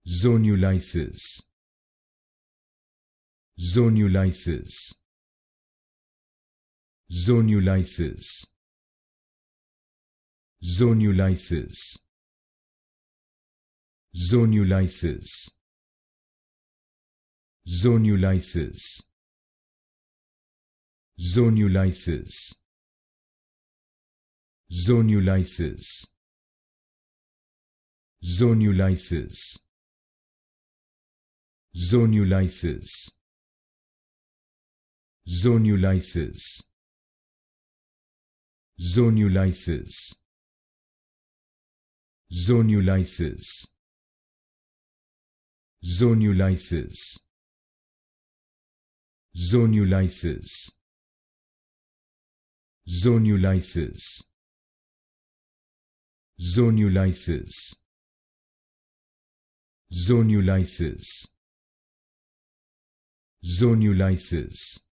Zonulysis. Zonulysis. Zonulysis. Zonulysis. Zonulysis. Zonulysis. Zonulysis. Zonulysis. Zonulysis. Zonulysis. Zonulysis. Zonulysis. Zonulysis. Zonulysis. Zonulysis. Zonulysis. Zonulysis. Zonulysis. Zonulysis.